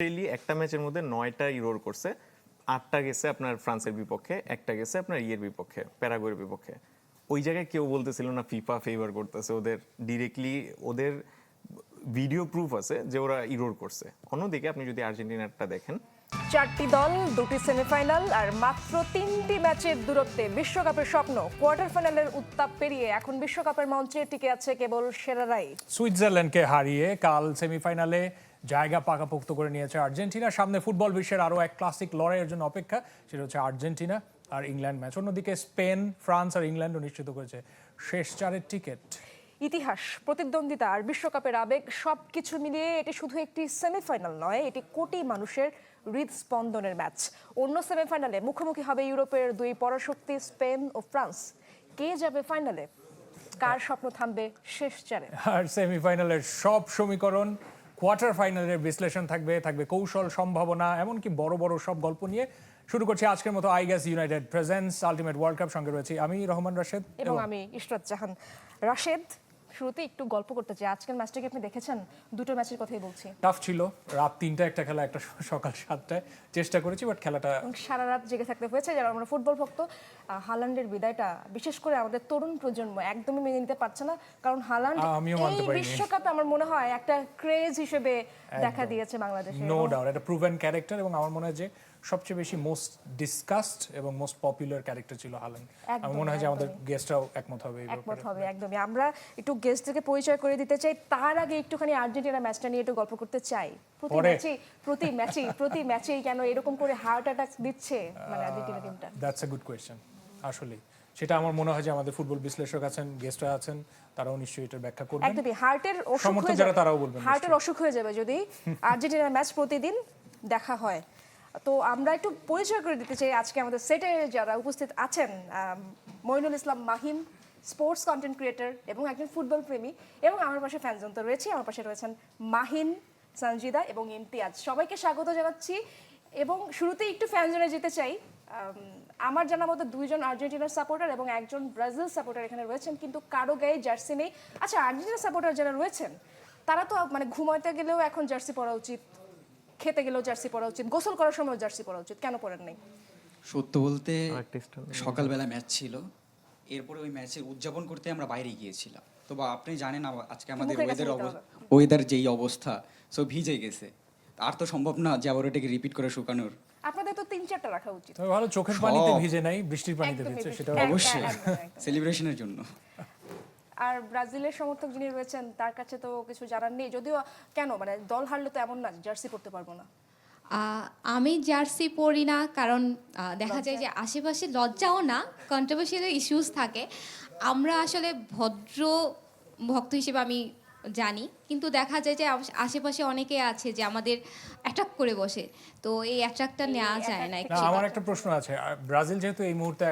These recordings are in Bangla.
অস্ট্রেলি একটা ম্যাচের মধ্যে 9টা ইরোর করছে, 8টা গেছে আপনার ফ্রান্সের বিপক্ষে, একটা গেছে আপনার বিপক্ষে, প্যারাগুয়ের বিপক্ষে। ওই জায়গায় কেউ বলতেছিল না ফিফা ফেভার করতেছে ওদের, ডিরেক্টলি ওদের ভিডিও প্রুফ আছে যে ওরা ইরোর করছে। অন্যদিকে আপনি যদি আর্জেন্টিনারটা দেখেন, 4টি দল, 2টি সেমিফাইনাল আর মাত্র 3টি ম্যাচের দূরত্বে বিশ্বকাপের স্বপ্ন। কোয়ার্টার ফাইনালের উত্তাপ পেরিয়ে এখন বিশ্বকাপের মঞ্চে টিকে আছে কেবল সেরারাই। সুইজারল্যান্ডকে হারিয়ে কাল সেমিফাইনালে জায়গা পাকাপোক্ত করে নিয়েছে আর্জেন্টিনা। সামনে ফুটবল বিশ্বের আরও এক ক্লাসিক লড়াইয়ের জন্য অপেক্ষা, সেটা হচ্ছে আর্জেন্টিনা আর ইংল্যান্ড ম্যাচ। অন্যদিকে স্পেন, ফ্রান্স আর ইংল্যান্ডও নিশ্চিত করেছে শেষ 4-এর টিকিট। ইতিহাস, প্রতিদ্বন্দ্বিতা আর বিশ্বকাপের আবেগ সবকিছু মিলিয়ে এটি শুধু একটি সেমিফাইনাল নয়, এটি কোটি মানুষের হৃদস্পন্দনের ম্যাচ। অন্য সেমিফাইনালে মুখোমুখি হবে ইউরোপের দুই পরাশক্তি স্পেন ও ফ্রান্স। কে যাবে ফাইনালে? কার স্বপ্ন থামবে শেষ 4-এ? আর সেমিফাইনালের সব সমীকরণ, কোয়ার্টার ফাইনালের বিশ্লেষণ থাকবে কৌশল, সম্ভাবনা, এমনকি বড় বড় সব গল্প নিয়ে শুরু করছি আজকের মতো I guess United presents ultimate world cup. সঙ্গে রয়েছি আমি রহমান রাশেদ এবং আমি ইশরাত জাহান। রাশেদ, শুরুতে একটু গল্প করতে চাই। আজকের ম্যাচটাকে আপনি দেখেছেন? দুটো ম্যাচের কথাই বলছি। টাফ ছিল, রাত 3টা একটা খেলা, একটা সকাল 7টায় চেষ্টা করেছি, বাট খেলাটা সারা রাত জেগে থাকতে হয়েছে। যারা আমরা ফুটবল ভক্ত, হালান্ডের বিদায়টা বিশেষ করে আমাদের তরুণ প্রজন্ম একদমই মেনে নিতে পারছে না। কারণ হালান্ড এই বিশ্বকাপে আমার মনে হয় একটা ক্রেজ হিসেবে দেখা দিয়েছে বাংলাদেশে। নো ডাউট একটা প্রুভেন ক্যারেক্টার, এবং আমার মনে হয় যে সবচেয়ে বেশি মোস্ট ডিসকাসড এবং মোস্ট পপুলার ক্যারেক্টার ছিল হালান্ড। আমার মনে হয় যে আমাদের গেস্টরাও একমত হবে। একদমই। আমরা একটু গেস্টদেরকে পরিচয় করে দিতে চাই, তার আগে একটুখানি আর্জেন্টিনা ম্যাচটা নিয়ে একটু গল্প করতে চাই। প্রতি ম্যাচেই কেন এরকম করে হার্ট অ্যাটাক দিচ্ছে মানে আর্জেন্টিনা টিমটা? That's a good question. আসলে সেটা আমার মনে হয় যে আমাদের ফুটবল বিশ্লেষক আছেন, গেস্টরা আছেন, তারাও নিশ্চয়ই এটার ব্যাখ্যা করবেন। একদমই হার্টের অসুখ হয়ে যাবে, তারাও বলবেন হার্টের অসুখ হয়ে যাবে যদি আর্জেন্টিনার ম্যাচ প্রতিদিন দেখা হয়। তো আমরা একটু পরিচয় করে দিতে চাই আজকে আমাদের সেটে যারা উপস্থিত আছেন। Moinul Islam Mahin, sports content creator এবং একজন ফুটবল প্রেমী, এবং আমার পাশে ফ্যানজন তো রয়েছে, আমার পাশে রয়েছেন মাহিন, সঞ্জিদা এবং ইমতিয়াজ। সবাইকে স্বাগত জানাচ্ছি। এবং শুরুতেই একটু ফ্যানজনে যেতে চাই। আমার জানা মতো 2জন আর্জেন্টিনার সাপোর্টার এবং একজন ব্রাজিল সাপোর্টার এখানে রয়েছেন, কিন্তু কারো গায়ে জার্সি নেই। আচ্ছা, আর্জেন্টিনা সাপোর্টার যারা রয়েছেন তারা তো মানে ঘুমাইতে গেলেও এখন জার্সি পরা উচিত, খেতে গেলেও জার্সি পরা উচিত, গোসল করার সময় জার্সি পরা উচিত, কেন পরেন নাই? সত্য বলতে সকালবেলা ম্যাচ ছিল, এরপরে ওই ম্যাচের উদযাপন করতে আমরা বাইরে গিয়েছিলাম। তো আপনি জানেন আজকে আমাদের ওয়েদার যেই অবস্থা, সো ভিজে গেছে। আর তো সম্ভব না যে আবার ওটাকে রিপিট করে শুকানোর। আপনাদের তো 3-4টা রাখা উচিত। তবে ভালো চোখের পানিতে ভিজে নাই, বৃষ্টির পানিতে ভিজে, সেটা অবশ্যই সেলিব্রেশনের জন্য। আর ব্রাজিলের সমর্থক যিনি রয়েছেন তার কাছে তো কিছু জানার নেই, যদিও কেন মানে দল হারলে তো এমন না জার্সি পরতে পারবো না। আমি জার্সি পরি না, কারণ দেখা যায় যে আশেপাশে লজ্জাও না, কন্ট্রোভার্সিয়াল ইস্যুস থাকে। আমরা আসলে ভদ্র ভক্ত হিসেবে আমি জানি, কিন্তু দেখা যায় যে আশেপাশে অনেকে আছে যে আমাদের অ্যাট্রাক্ট করে বসে, তো এই অ্যাট্রাক্টটা নেওয়া যায় না। আমার একটা প্রশ্ন আছে, ব্রাজিল যেহেতু এই মুহূর্তে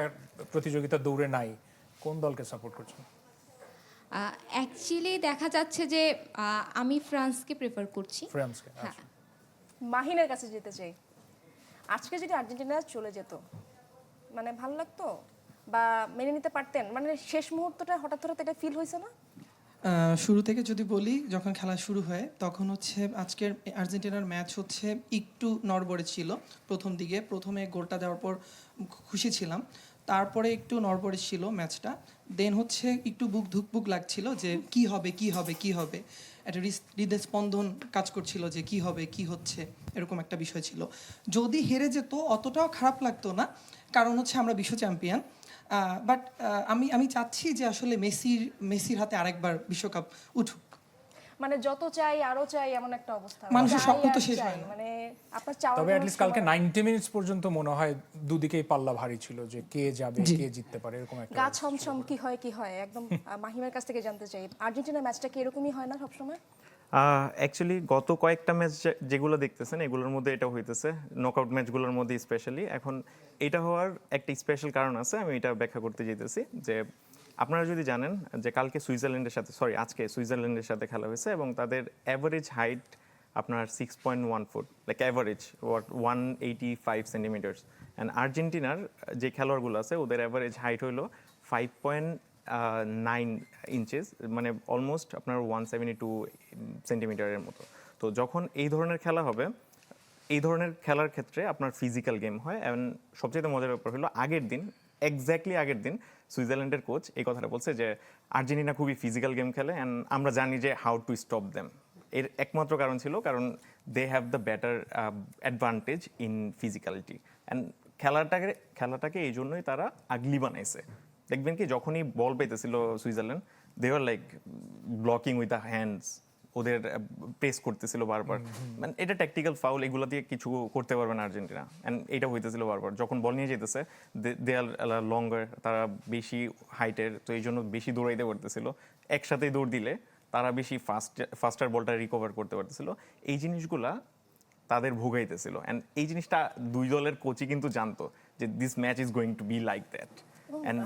প্রতিযোগিতা দৌড়ে নাই, কোন দলকে সাপোর্ট করছেন? অ্যাকচুয়ালি দেখা যাচ্ছে যে আমি ফ্রান্সকে প্রেফার করছি। ফ্রান্সকে? হ্যাঁ। মাহিনের কাছে যেতে চাই। আজকে যদি আর্জেন্টিনা চলে যেত মানে ভালো লাগতো বা মেনে নিতে পারতেন? মানে শেষ মুহূর্তটা হঠাৎ এটা ফিল হয়েছে না? শুরু থেকে যদি বলি, যখন খেলা শুরু হয় তখন হচ্ছে আজকের আর্জেন্টিনার ম্যাচ হচ্ছে একটু নড়বড়ে ছিল। প্রথমে গোলটা দেওয়ার পর খুশি ছিলাম, তারপরে একটু নড়বড়ে ছিল ম্যাচটা। দেন হচ্ছে একটু বুক ধুকপুক লাগছিল যে কি হবে, একটা হৃদয় স্পন্দন কাজ করছিল যে কি হচ্ছে, এরকম একটা বিষয় ছিল। যদি হেরে যেত অতটাও খারাপ লাগতো না, কারণ হচ্ছে আমরা বিশ্ব চ্যাম্পিয়ন। বাট আমি চাচ্ছি যে আসলে মেসির হাতে আরেকবার বিশ্বকাপ উঠুক। মানে যত চাই আরো চাই এমন একটা অবস্থা, মানুষের স্বপ্ন তো শেষ হয় না। মানে আপনার চাওয়া। তবে অ্যাটলিস্ট কালকে 90 মিনিটস পর্যন্ত মনে হয় দুদিকেই পাল্লা ভারী ছিল, যে কে যাবে কে জিততে পারে, এরকম একটা গা ছমছম কি হয় একদম। মাহিমের কাছ থেকে জানতে চাই, আর্জেন্টিনা ম্যাচটা কি এরকমই হয় না সবসময়? অ্যাকচুয়ালি গত কয়েকটা ম্যাচ যেগুলো দেখতেছেন এগুলোর মধ্যে এটা হইতেছে, নকআউট ম্যাচগুলোর মধ্যে স্পেশালি। এখন এটা হওয়ার একটা স্পেশাল কারণ আছে, আমি এটা ব্যাখ্যা করতে যেতেছি। যে আপনারা যদি জানেন যে আজকে সুইজারল্যান্ডের সাথে খেলা হয়েছে, এবং তাদের অ্যাভারেজ হাইট আপনার 6.1 foot, like average 185 centimetres. And আর্জেন্টিনার যে খেলোয়াড়গুলো আছে ওদের অ্যাভারেজ হাইট হইলো 5.9 ইঞ্চেস, মানে অলমোস্ট আপনার 172 সেন্টিমিটারের মতো। তো যখন এই ধরনের খেলা হবে এই ধরনের খেলার ক্ষেত্রে আপনার ফিজিক্যাল গেম হয়, এবং সবচেয়ে মজার ব্যাপার হলো এক্স্যাক্টলি আগের দিন সুইজারল্যান্ডের কোচ এই কথাটা বলছে যে আর্জেন্টিনা খুবই ফিজিক্যাল গেম খেলে, অ্যান্ড আমরা জানি যে হাউ টু স্টপ দেম। এর একমাত্র কারণ ছিল কারণ they have the better advantage in physicality, and খেলাটাকে এই জন্যই তারা আগলি বানাইছে। দেখবেন কি যখনই বল পেতেছিল Switzerland, they were like blocking with the hands, ওদের প্রেস করতেছিল বারবার, মানে এটা ট্যাকটিক্যাল ফাউল, এগুলো দিয়ে কিছু করতে পারবে না আর্জেন্টিনা। অ্যান্ড এটা হইতেছিল বারবার যখন বল নিয়ে যেতেছে, দে আর লঙ্গার, তারা বেশি হাইটের, তো এই জন্য বেশি দৌড়াইতে পারতেছিল। একসাথে দৌড় দিলে তারা বেশি ফাস্টার বলটা রিকভার করতে পারতেছিল। এই জিনিসগুলা তাদের ভোগাইতেছিল, অ্যান্ড এই জিনিসটা দুই দলের কোচই কিন্তু জানতো যে this match is going to be like that. And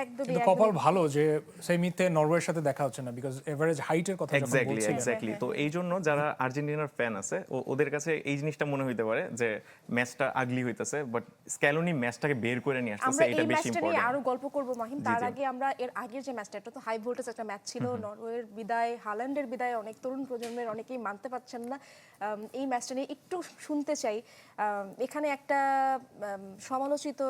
একদমই কিন্তু কপাল ভালো যে সেমিতে নরওয়ের সাথে দেখা হচ্ছে না, বিকজ এভারেজ হাইটের কথা যখন বলছিলেন। এক্স্যাক্টলি তো এই জন্য যারা আর্জেন্টিনার ফ্যান আছে ওদের কাছে এই জিনিসটা মনে হইতে পারে যে ম্যাচটা আগলি হইতেছে, বাট স্ক্যালোনি ম্যাচটাকে বের করে নিয়ে আসতেছে, আমরা এটা এই বেশি ম্যাচটা নিয়ে ইম্পর্টেন্ট। আরো গল্প করব মাহিম। তার আগে আমরা এর আগের যে ম্যাচটা, এটা তো হাই ভোল্টেজ একটা ম্যাচ ছিল, নরওয়ের বিদায়, হাল্যান্ডের বিদায়, অনেক তরুণ প্রজন্মের অনেকেই মানতে পারছেন না। এই ম্যাচটা নিয়ে একটু শুনতে চাই। এখানে একটা সমালোচিত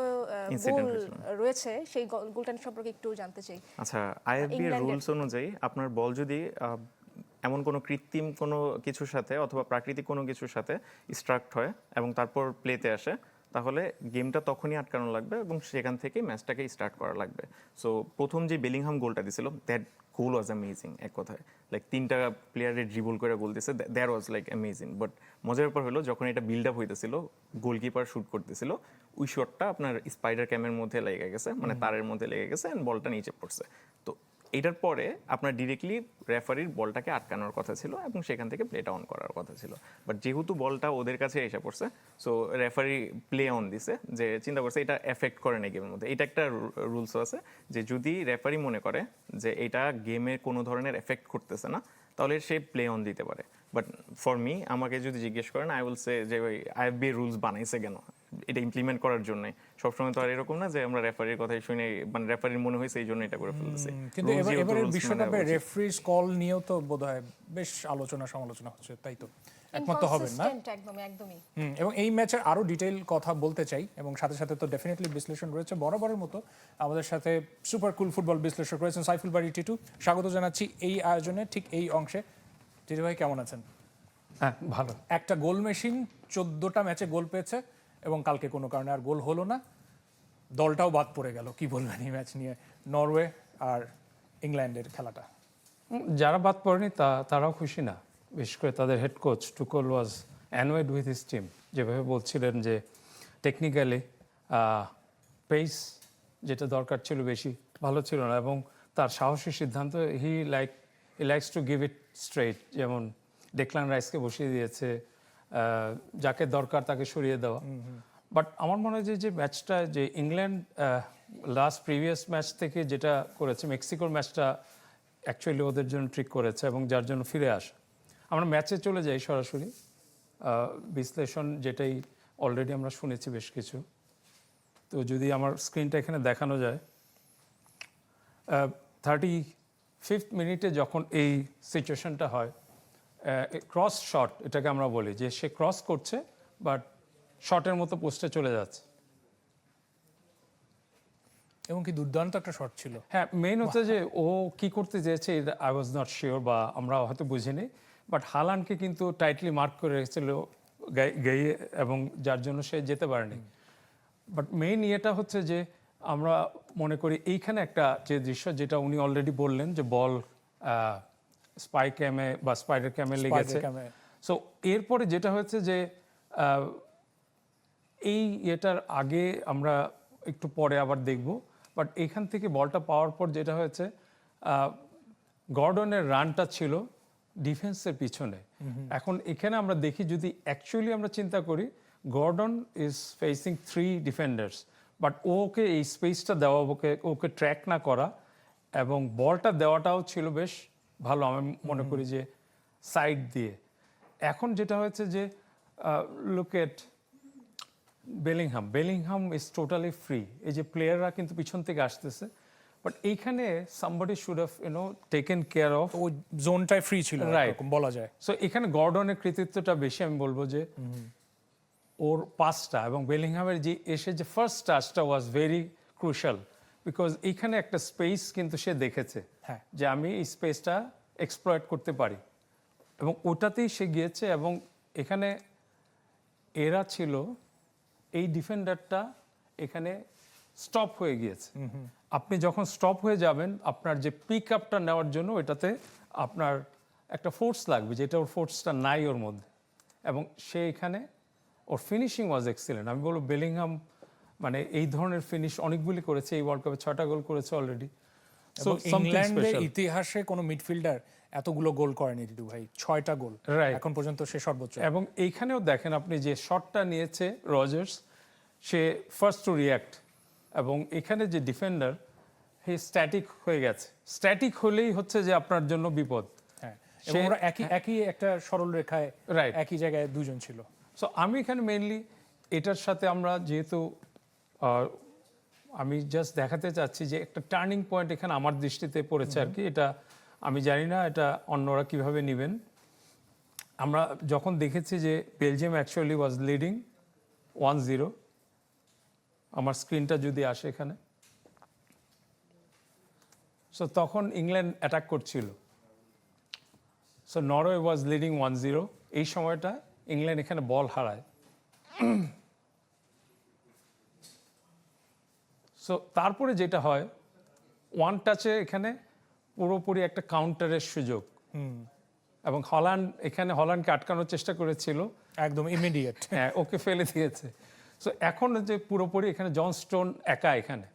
Incident গোল হয়েছিল। রয়েছে, সেই গোলটা সম্পর্কে একটু জানতে চাই। আচ্ছা, আইএফবি এর ইংল্যান্ডের- রুলস অনুযায়ী আপনার বল যদি এমন কোনো কৃত্রিম কোনো কিছুর সাথে অথবা প্রাকৃতিক কোনো কিছুর সাথে স্ট্রাক্ট হয় এবং তারপর প্লেতে আসে, তাহলে গেমটা তখনই আটকানো লাগবে এবং সেখান থেকে ম্যাচটাকে স্টার্ট করা লাগবে। সো প্রথম যে বেলিংহাম গোলটা দিছিল, দ্যাট গোল ওয়াজ অ্যামেজিং। এক কথায় লাইক 3টা প্লেয়ারের ড্রিবল করে গোল দিছে, that was like amazing. But মজার ব্যাপার হলো যখন এটা বিল্ড আপ হইতেছিল, গোলকিপার শুট করতেছিল, ওই শটটা আপনার স্পাইডার ক্যামের মধ্যে লেগে গেছে, মানে তারের মধ্যে লেগে গেছে, এন্ড বলটা নিচে পড়ছে। তো এটার পরে আপনার ডিরেক্টলি রেফারির বলটাকে আটকানোর কথা ছিল এবং সেখান থেকে প্লেটা অন করার কথা ছিল। বাট যেহেতু বলটা ওদের কাছে এসে পড়ছে, সো রেফারি প্লে অন দিছে, যে চিন্তা করছে এটা এফেক্ট করে না গেমের মধ্যে। এটা একটা রুলসও আছে যে যদি রেফারি মনে করে যে এটা গেমে কোনো ধরনের এফেক্ট করতেছে না, তাহলে সে প্লে অন দিতে পারে। বাট ফর মি, আমাকে যদি জিজ্ঞেস করেন, আই উইল সে যে ওই আইএফবি রুলস বানাইছে কেন, এটা ইমপ্লিমেন্ট করার জন্যই। সবসময় তো আর এরকম না যে আমরা রেফারির কথাই শুনে, মানে রেফারির মনে হয়েছে এই জন্য এটা করে ফেলতেছি। কিন্তু Rules যেহেতু এবারের rules মেনে বিশ্বকাপে নেওয়া উচিত। রেফারিজ কল নিয়েও তো বোধহয় বেশ আলোচনা সমালোচনা হচ্ছে, তাই তো একমত তো হবেন না? Inconsistent একদমই, একদমই। এবং এই ম্যাচের আরো ডিটেইল কথা বলতে চাই, এবং সাথে সাথে তো ডেফিনেটলি বিশ্লেষণ রয়েছে বরাবরের মতো। আমাদের সাথে সুপার কুল ফুটবল বিশ্লেষক রয়েছেন সাইফুল বারী টিটু। স্বাগত জানাচ্ছি এই আয়োজনে, ঠিক এই অংশে। টিটু ভাই কেমন আছেন? হ্যাঁ, ভালো। একটা গোল মেশিন 14টা ম্যাচে গোল পেয়েছে এবং কালকে কোনো কারণে আর গোল হলো না, দলটাও বাদ পড়ে গেল। কি বলবেন এই ম্যাচ নিয়ে, নরওয়ে আর ইংল্যান্ডের খেলাটা? যারা বাদ পড়েনি তারাও খুশি না, বিশেষ করে তাদের head coach Tuchel was annoyed with his team. যেভাবে বলছিলেন যে টেকনিক্যালি পেস যেটা দরকার ছিল বেশি ভালো ছিল না, এবং তার সাহসী সিদ্ধান্ত, he likes to give it straight. যেমন ডেকলান রাইসকে বসিয়ে দিয়েছে, যাকে দরকার তাকে সরিয়ে দেওয়া। বাট আমার মনে হয় যে ম্যাচটা যে ইংল্যান্ড লাস্ট প্রিভিয়াস ম্যাচ থেকে যেটা করেছে, মেক্সিকোর ম্যাচটা অ্যাকচুয়ালি ওদের জন্য ট্রিক করেছে এবং যার জন্য ফিরে আসে। আমরা ম্যাচে চলে যাই সরাসরি, বিশ্লেষণ যেটাই অলরেডি আমরা শুনেছি বেশ কিছু। তো যদি আমার স্ক্রিনটা এখানে দেখানো যায়, 35th মিনিটে যখন এই সিচুয়েশনটা হয়, ক্রস শট এটাকে আমরা বলি, যে সে ক্রস করছে বাট শটের মতো পোস্টে চলে যাচ্ছে। এবং কি দুর্দান্ত একটা শট ছিল। হ্যাঁ, মেইন হচ্ছে যে ও কি করতে চেয়েছে আই ওয়াজ নট শিওর, বা আমরা হয়তো বুঝিনি। বাট হালান্ডকে কিন্তু টাইটলি মার্ক করে রেখেছিল গাইয়ে, এবং যার জন্য সে যেতে পারেনি। বাট মেইন ইয়েটা হচ্ছে যে আমরা মনে করি এইখানে একটা যে দৃশ্য, যেটা উনি অলরেডি বললেন, যে বল স্পাই ক্যামে বা স্পাইডার ক্যামে লেগেছে। সো এরপরে যেটা হয়েছে যে এই এটার আগে আমরা একটু পরে আবার দেখব, বাট এখান থেকে বলটা পাওয়ার পর যেটা হয়েছে, গর্ডনের রানটা ছিল ডিফেন্সের পিছনে। এখন এখানে আমরা দেখি, যদি অ্যাকচুয়ালি আমরা চিন্তা করি, Gordon is facing 3 defenders, but ওকে এই স্পেসটা দেওয়া, ওকে ট্র্যাক না করা, এবং বলটা দেওয়াটাও ছিল বেশ ভালো, আমি মনে করি যে সাইড দিয়ে। এখন যেটা হয়েছে যে look at Bellingham is totally free. এই যে প্লেয়াররা কিন্তু পিছন থেকে আসতেছে, বাট এইখানে somebody should have taken care of. ওই জোনটাই ফ্রি ছিল, Right. এরকম বলা যায়। সো এখানে গর্ডনের কৃতিত্বটা বেশি, আমি বলবো যে ওর পাসটা এবং বেলিংহামের যে এসে যে ফার্স্ট টাচটা ওয়াজ ভেরি ক্রুশাল, বিকজ এইখানে একটা স্পেস কিন্তু সে দেখেছে হ্যাঁ। যে আমি এই স্পেসটা এক্সপ্লয়েট করতে পারি, এবং ওটাতেই সে গিয়েছে। এবং এখানে এরা ছিল, এই ডিফেন্ডারটা এখানে স্টপ হয়ে গিয়েছে। আপনি যখন স্টপ হয়ে যাবেন, আপনার যে পিক আপটা নেওয়ার জন্য এটাতে আপনার একটা ফোর্স লাগবে, যেটা ওর ফোর্সটা নাই ওর মধ্যে, এবং সে এখানে ওর ফিনিশিং ওয়াজ এক্সিলেন্ট। আমি বলবো বেলিংহাম মানে এই ধরনের ফিনিশ অনেকগুলি করেছে, এই ওয়ার্ল্ড কাপে 6টা গোল করেছে অলরেডি। এবং ইংল্যান্ডের ইতিহাসে কোনো মিডফিল্ডার এতগুলো গোল করেনি রিতু ভাই, 6টা গোল Right. এখন পর্যন্ত সে সর্বোচ্চ। এবং এইখানেও দেখেন আপনি যে শটটা নিয়েছে রজার্স, সে ফার্স্ট টু রিয়্যাক্ট, এবং এখানে যে ডিফেন্ডার হে স্ট্যাটিক হয়ে গেছে। স্ট্যাটিক হলেই হচ্ছে যে আপনার জন্য বিপদ। হ্যাঁ, এবং ওরা একই একটা সরল রেখায় Right. একই জায়গায় দুজন ছিল। সো আমি এখানে মেইনলি এটার সাথে আমরা যেহেতু আমি জাস্ট দেখাতে চাচ্ছি যে একটা টার্নিং পয়েন্ট এখানে আমার দৃষ্টিতে পড়েছে আর কি। এটা আমি জানি না এটা অন্যরা কিভাবে নেবেন। আমরা যখন দেখেছি যে বেলজিয়াম অ্যাকচুয়ালি ওয়াজ লিডিং 1-0, আমার স্ক্রিনটা যদি আসে এখানে, সো তখন ইংল্যান্ড অ্যাটাক করছিল, সো নরওয়ে ওয়াজ লিডিং 1-0। এই সময়টা ইংল্যান্ড এখানে বল হারায়। সো তারপরে যেটা হয়, ওয়ান টাচে এখানে পুরোপুরি একটা কাউন্টারের সুযোগ, এবং হল্যান্ডকে আটকানোর চেষ্টা করেছিল, একদম ইমিডিয়েট। হ্যাঁ ওকে ফেলে দিয়েছে। সো এখন যে পুরোপুরি এখানে জন স্টোন একা এখানে,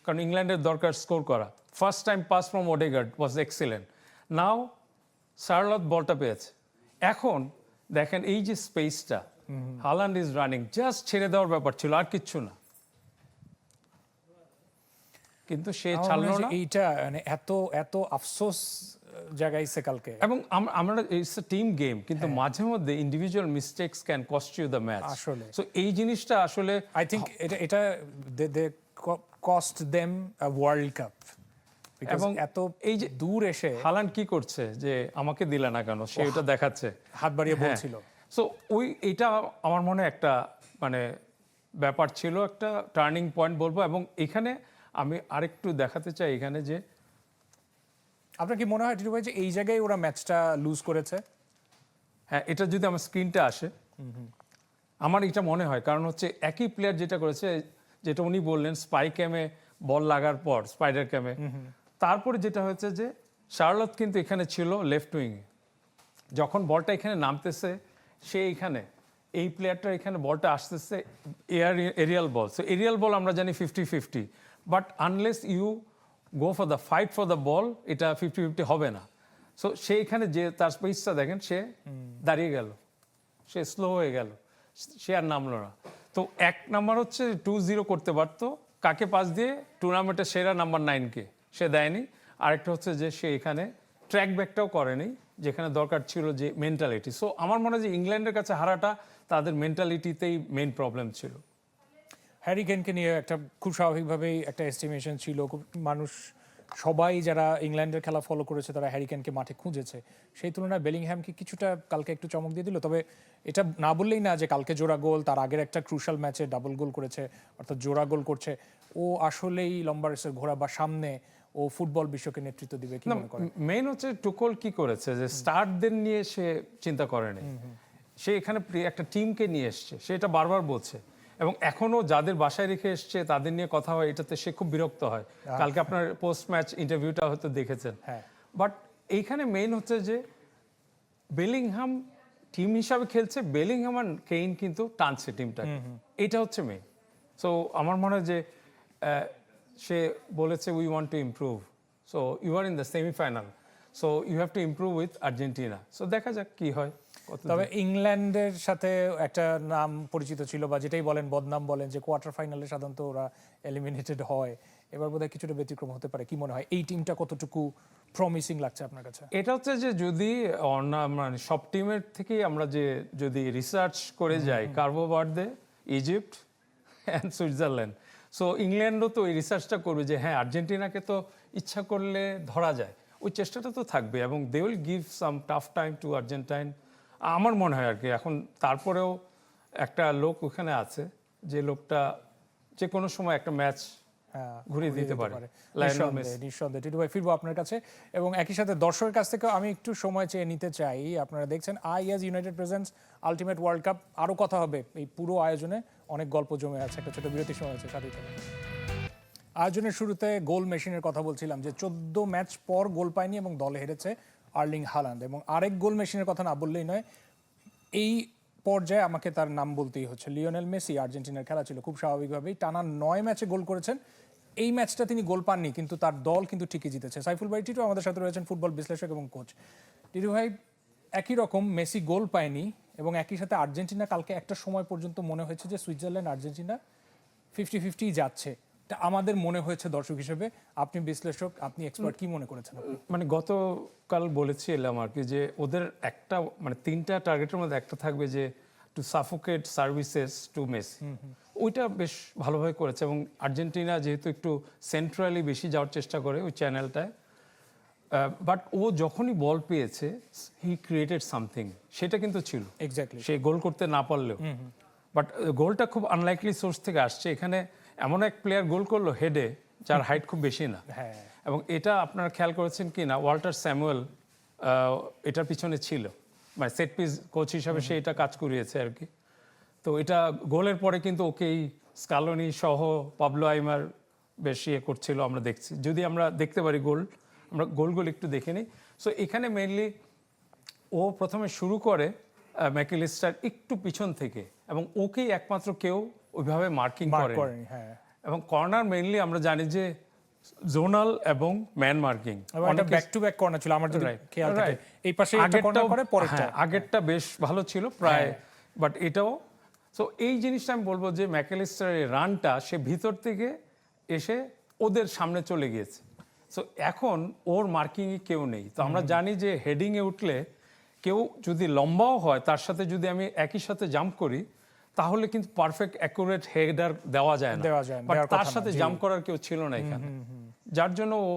কারণ ইংল্যান্ডের দরকার স্কোর করা। First time past form Odegaard ওয়াজ এক্সিলেন্ট। নাও শার্লট বলটা পেয়েছে। এখন দেখেন এই যে স্পেসটা, হালান্ড ইজ রানিং, জাস্ট ছেড়ে দেওয়ার ব্যাপার ছিল, আর কিচ্ছু না, কিন্তু সে ছাড়লো না। এইটা মানে এত আফসোস জায়গাইছে কালকে। এবং আমরা ইটস এ টিম গেম, কিন্তু মাঝে মধ্যে individual mistakes can cost you the match. আসলে। সো এই জিনিসটা আসলে আই থিঙ্ক এটা they cost them a world cup. এবং এবং এত এই যে দূর এসে হালান্ড কি করছে যে আমাকে দিলে না কেন, সে এটা দেখাচ্ছে, হাত বাড়িয়ে হ্যাঁ। বলছিল। সো এটা আমার মনে হয় একটা মানে ব্যাপার ছিল, একটা টার্নিং পয়েন্ট বলবো। এবং এখানে আমি আরেকটু দেখাতে চাই এখানে যে আপনার কি মনে হয় টিটু ভাই যে এই জায়গায় ওরা ম্যাচটা লুজ করেছে? হ্যাঁ, এটা যদি আমার স্ক্রিনটা আসে, আমার এটা মনে হয়, কারণ হচ্ছে একই প্লেয়ার যেটা করেছে, যেটা উনি বললেন স্পাই ক্যামে বল লাগার পর, স্পাইডার ক্যামে, তারপরে যেটা হয়েছে যে শার্লট কিন্তু এখানে ছিল লেফট উইংয়ে, যখন বলটা এখানে নামতেছে, সে এখানে এই প্লেয়ারটা এখানে বলটা আসতেছে aerial ball. So aerial ball আমরা জানি 50-50, but unless you go for the fight for the ball, এটা 50-50 হবে না। সো সে এখানে যে তার স্পেসটা দেখেন, সে দাঁড়িয়ে গেল, সে স্লো হয়ে গেল, সে আর নামলো না। তো এক নাম্বার হচ্ছে 2-0 করতে পারতো, কাকে পাস দিয়ে? টুর্নামেন্টের সেরা নাম্বার 9-কে সে দেয়নি। আরেকটা হচ্ছে যে সে এখানে ট্র্যাক ব্যাকটাও করেনি, যেখানে দরকার ছিল যে মেন্টালিটি। সো আমার মনে হয় যে ইংল্যান্ডের কাছে হারাটা তাদের মেন্টালিটিতেই মেইন প্রবলেম ছিল। হ্যারি কেনকে নিয়ে একটা খুব স্বাভাবিকভাবেই একটা এস্টিমেশন ছিল, মানুষ সবাই যারা ইংল্যান্ডের খেলা ফলো করেছে তারা হ্যারি কেনকে মাঠে খুঁজেছে। সেই তুলনায় বেলিংহ্যামকে কিছুটা কালকে একটু চমক দিয়ে দিল। তবে এটা না বললেই না যে কালকে জোড়া গোল, তার আগের একটা ক্রুশাল ম্যাচে ডাবল গোল করেছে, অর্থাৎ জোড়া গোল করছে। ও আসলেই লম্বা রেসের ঘোড়া, বা সামনে ও ফুটবল বিশ্বকে নেতৃত্ব দিবে কি মনে করেন? মেইন হচ্ছে টুকল কি করেছে যে স্টারদের নিয়ে সে চিন্তা করেনি, সে এখানে একটা টিমকে নিয়ে এসছে, সে এটা বারবার বলছে। এবং এখনো যাদের বাসায় রেখে এসছে তাদের নিয়ে কথা হয়, এটাতে সে খুব বিরক্ত হয়। কালকে আপনার পোস্ট ম্যাচ ইন্টারভিউটা হয়তো দেখেছেন। বাট এইখানে মেইন হচ্ছে যে বেলিংহাম টিম হিসাবে খেলছে, বেলিংহাম আর কেইন কিন্তু টানছে টিমটা, এটা হচ্ছে মেইন। সো আমার মনে হয় যে সে বলেছে we want to improve, so you are in the semifinal, so you have to improve with Argentina. সো দেখা যাক কি হয়। তবে ইংল্যান্ডের সাথে একটা নাম পরিচিত ছিল, বা যেটাই বলেন বদনাম বলেন, যে কোয়ার্টার ফাইনালে সাধারণত ওরা এলিমিনেটেড হয়। এবার বোধহয় কিছুটা ব্যতিক্রম হতে পারে। কি মনে হয় এই টিমটা কতটুকু প্রমিসিং লাগছে আপনার কাছে? এটা হচ্ছে যে যদি মানে সব টিমের থেকেই আমরা যে যদি রিসার্চ করে যাই, Cabo Verde, Egypt and Switzerland, so ইংল্যান্ডও তো এই রিসার্চটা করবে যে হ্যাঁ আর্জেন্টিনাকে তো ইচ্ছা করলে ধরা যায়, ওই চেষ্টাটা তো থাকবে, এবং they will give some tough time to Argentine আমার মনে হয় আর কি। এখন তারপরেও একটা লোক ওখানে আছে যে লোকটা যে কোনো সময় একটা ম্যাচ হ্যাঁ, ঘুরিয়ে দিতে পারে লায়নেল মেসি। নিঃসন্দেহে টিটু ভাই ফিরবো আপনার কাছে এবং একই সাথে দর্শকের কাছ থেকে আমি একটু সময় চেয়ে নিতে চাই। আপনারা দেখছেন is United presents ultimate world cup. আরও কথা হবে এই পুরো আয়োজনে, অনেক গল্প জমে আছে, একটা ছোট বিরতির সময় আছে সাথে থাকুন। আয়োজনের শুরুতে গোল মেশিনের কথা বলছিলাম যে 14 ম্যাচ পর গোল পায়নি এবং দলে হেরেছে আর্লিং হালান্ড, এবং আরেক গোল মেশিনের কথা না বললেই নয়, এই পর্যায়ে আমাকে তার নাম বলতেই হচ্ছে, লিওনেল মেসি। আর্জেন্টিনার খেলা ছিল খুব স্বাভাবিকভাবেই, টানা 9 ম্যাচে গোল করেছেন। এই ম্যাচটা তিনি গোল পাননি, কিন্তু তার দল কিন্তু ঠিকই জিতেছে। সাইফুল ভাই টিটু আমাদের সাথে রয়েছেন, ফুটবল বিশ্লেষক এবং কোচ। টিটু ভাই, একই রকম মেসি গোল পায়নি এবং একই সাথে আর্জেন্টিনা কালকে একটা সময় পর্যন্ত মনে হয়েছে যে সুইজারল্যান্ড আর্জেন্টিনা 50-50 যাচ্ছে। এটা আমাদের মনে হয়েছে দর্শক হিসেবে। আপনি বিশ্লেষক, আপনি এক্সপার্ট, কি মনে করেছেন আপনি? মানে গতকাল বলেছিলাম আর কি যে ওদের একটা মানে 3টা টার্গেটের মধ্যে একটা থাকবে যে to suffocate services to Messi. ওইটা বেশ ভালোভাবে করেছে এবং আর্জেন্টিনা যেহেতু একটু সেন্ট্রালি বেশি যাওয়ার চেষ্টা করে ওই চ্যানেলটায়, বাট ও যখনই বল পেয়েছে হি ক্রিয়েটেড সামথিং, সেটা কিন্তু ছিল এক্স্যাক্টলি। সে গোল করতে না পারলেও। বাট গোলটা খুব আনলাইকলি সোর্স থেকে আসছে। এখানে এমন এক প্লেয়ার গোল করলো হেডে যার হাইট খুব বেশি না, হ্যাঁ, এবং এটা আপনারা খেয়াল করেছেন কি না, ওয়াল্টার স্যামুয়েল এটার পিছনে ছিল, মানে সেট পিস কোচ হিসাবে সে এটা কাজ করিয়েছে আর কি। তো এটা গোলের পরে কিন্তু ওকেই স্কালোনি সহ পাবলো আইমার বেশ ইয়ে করছিল, আমরা দেখছি। যদি আমরা দেখতে পারি গোল, আমরা গোলগুলো একটু দেখে নিই। সো এখানে মেইনলি ও প্রথমে শুরু করে ম্যাকঅ্যালিস্টার একটু পিছন থেকে, এবং ওকেই একমাত্র কেউ ওইভাবে মার্কিং করে। হ্যাঁ, এবং কর্নার মেইনলি আমরা জানি যে জোনাল এবং ম্যান মার্কিং, এবং একটা ব্যাক টু ব্যাক কর্নার ছিল আমার যদি খেয়াল থাকে, এই পাশে একটা কর্নার করে পরেরটা। আগেরটা বেশ ভালো ছিল প্রায়, বাট এটাও। সো এই জিনিসটা আমি বলবো যে ম্যাকঅ্যালিস্টারের রানটা সে ভিতর থেকে এসে ওদের সামনে চলে গিয়েছে। সো এখন ওর মার্কিংয়ে কেউ নেই। তো আমরা জানি যে হেডিংয়ে উঠলে কেউ যদি লম্বাও হয় তার সাথে যদি আমি একই সাথে জাম্প করি তাহলে কিন্তু পারফেক্ট অ্যাকুরেট হেডার দেওয়া যায় না। বাট তার সাথে জাম্প করার কেউ ছিল না এখানে, যার জন্য ও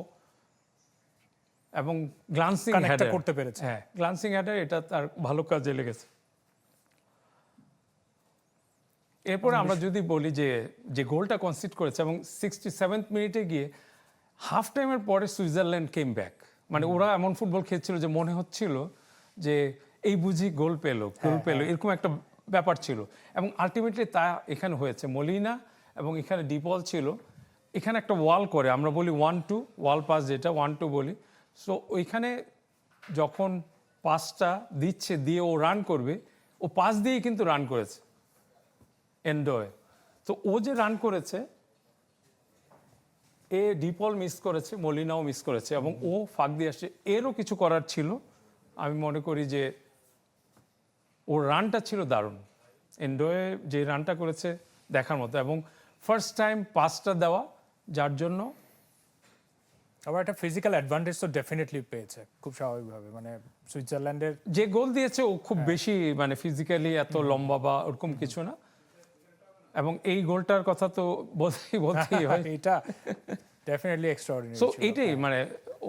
এবং গ্লান্সিং হেডার করতে পেরেছে। হ্যাঁ, গ্লান্সিং হেডার এটা তার ভালো কাজে লেগেছে। এরপরে আমরা যদি বলি যে গোলটা কনসিড করেছে এবং 67th মিনিটে গিয়ে হাফ টাইমের পরে সুইজারল্যান্ড কেম ব্যাক, মানে ওরা এমন ফুটবল খেলছিল যে মনে হচ্ছিল যে এই বুঝি গোল পেলো এরকম একটা ব্যাপার ছিল। এবং আলটিমেটলি তা এখানে হয়েছে। মলিনা এবং এখানে ডিপল ছিল, এখানে একটা ওয়াল করে, আমরা বলি 1-2 ওয়াল পাস, যেটা 1-2 বলি। সো ওইখানে যখন পাসটা দিচ্ছে, দিয়ে ও রান করবে, ও পাস দিয়েই কিন্তু রান করেছে এন্ডোয়ে। তো ও যে রান করেছে, এ ডিপল মিস করেছে, মলিনাও মিস করেছে, এবং ও ফাঁক দিয়ে আসছে। এরও কিছু করার ছিল। আমি মনে করি যে ওর রানটা ছিল দারুণ, এন্ডোয়ে যে রানটা করেছে দেখার মতো, এবং ফার্স্ট টাইম পাসটা দেওয়া, যার জন্য আবার একটা ফিজিক্যাল অ্যাডভান্টেজ তো ডেফিনেটলি পেয়েছে খুব স্বাভাবিকভাবে। মানে সুইজারল্যান্ডের যে গোল দিয়েছে ও খুব বেশি মানে ফিজিক্যালি এত লম্বা বা ওরকম কিছু না, এবং এই গোলটার কথা তো বলতেই হয়। এটা ডেফিনেটলি এক্সট্রাঅর্ডিনারি। সো এটাই মানে